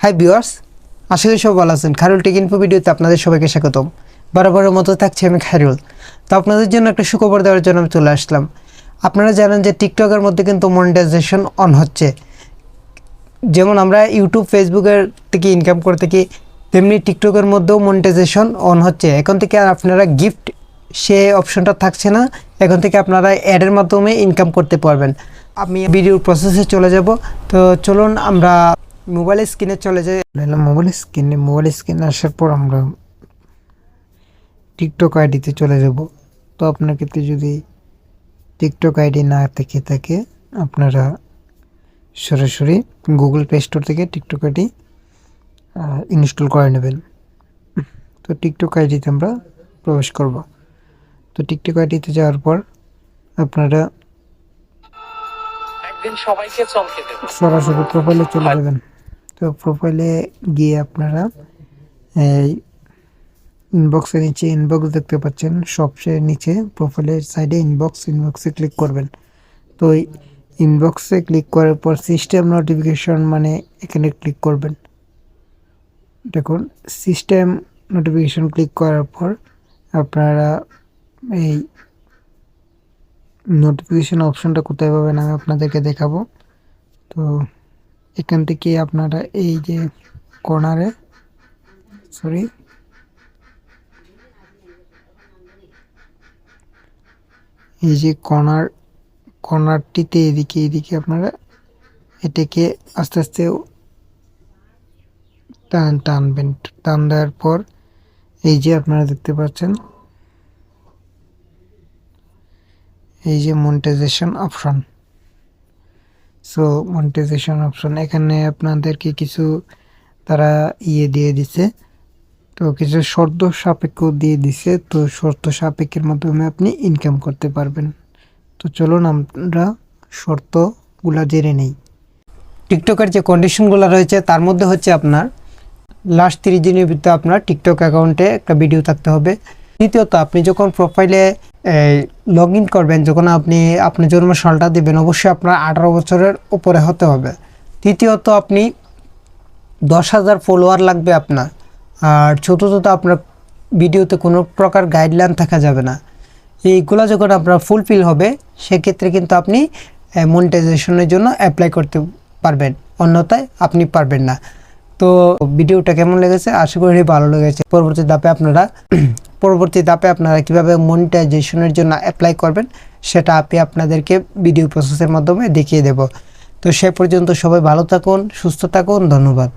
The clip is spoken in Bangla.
হাই ভিউয়ার্স, আশা করি সবাই ভালো আছেন। খায়রুল টেক ইনফো ভিডিওতে আপনাদের সবাইকে স্বাগতম। বরাবরের মতো থাকছি আমি খায়রুল। তো আপনাদের জন্য একটা সুখবর দেওয়ার জন্য আমি চলে আসলাম। আপনারা জানেন যে টিকটকের মধ্যে কিন্তু মনিটাইজেশন অন হচ্ছে। যেমন আমরা ইউটিউব ফেসবুকের থেকে ইনকাম করে থাকি, তেমনি টিকটকের মধ্যেও মনিটাইজেশন অন হচ্ছে। এখন থেকে আর আপনারা গিফট সে অপশনটা থাকছে না, এখন থেকে আপনারা অ্যাডের মাধ্যমে ইনকাম করতে পারবেন। আমি ভিডিওর প্রসেসে চলে যাব। তো চলুন আমরা মোবাইল স্ক্রিনে চলে যাই। মোবাইল স্ক্রিনে আসার পর আমরা টিকটক আইডিতে চলে যাব। তো আপনার ক্ষেত্রে যদি টিকটক আইডি না থেকে থাকে, আপনারা সরাসরি গুগল প্লে স্টোর থেকে টিকটক আইডি ইনস্টল করে নেবেন। তো টিকটক আইডিতে আমরা প্রবেশ করব। তো টিকটক আইডিতে যাওয়ার পর আপনারা একদিন সবাইকে চমকে দেব। সরাসরি প্রোফাইলে চলে যাবেন। তো প্রোফাইলে গিয়ে আপনারা এই ইনবক্সের নিচে ইনবক্স দেখতে পাচ্ছেন, সবচেয়ে নিচে প্রোফাইলের সাইডে ইনবক্সে ক্লিক করবেন। তো ইনবক্সে ক্লিক করার পর সিস্টেম নোটিফিকেশন মানে এখানে ক্লিক করবেন। দেখুন সিস্টেম নোটিফিকেশন ক্লিক করার পর আপনারা এই নোটিফিকেশন অপশনটা কোথায় পাবেন আমি আপনাদেরকে দেখাবো। তো এখান থেকে আপনারা এই যে কর্নারে এই যে কর্নারটিতে এদিকে আপনারা এটাকে আস্তে আস্তে টানবেন। টান দেওয়ার পর এই যে আপনারা দেখতে পাচ্ছেন এই যে monetisation option. So monetisation option এখানে আপনাদেরকে কিছু তারা দিয়ে দিছে, তো কিছু শর্ত সাপেক্ষ দিয়ে দিছে। তো শর্ত সাপেক্ষের মাধ্যমে আপনি ইনকাম করতে পারবেন। তো চলুন আমরা শর্তগুলা জেনে নেই। টিকটকের যে কন্ডিশনগুলো রয়েছে তার মধ্যে হচ্ছে আপনার লাস্ট 30 দিনের ভিতরে আপনার টিকটক অ্যাকাউন্টে একটা ভিডিও থাকতে হবে। দ্বিতীয়ত আপনি যখন প্রোফাইলে লগ ইন করবেন, যখন আপনি আপনার জন্ম সালটা দেবেন, অবশ্যই আপনার 18 বছরের উপরে হতে হবে। তৃতীয়ত আপনি 10,000 ফলোয়ার লাগবে আপনার। আর চতুর্থত আপনার ভিডিওতে কোনো প্রকার গাইডলাইন থাকা যাবে না। এইগুলো যখন আপনার ফুলফিল হবে, সেক্ষেত্রে কিন্তু আপনি মনিটাইজেশনের জন্য অ্যাপ্লাই করতে পারবেন, অন্যথায় আপনি পারবেন না। তো ভিডিওটা কেমন লেগেছে? আশা করি ভালো লেগেছে। পরবর্তী ধাপে আপনারা কীভাবে মনিটাইজেশনের জন্য অ্যাপ্লাই করবেন সেটা আমি আপনাদেরকে ভিডিও প্রসেসের মাধ্যমে দেখিয়ে দেব। তো সে পর্যন্ত সবাই ভালো থাকুন, সুস্থ থাকুন, ধন্যবাদ।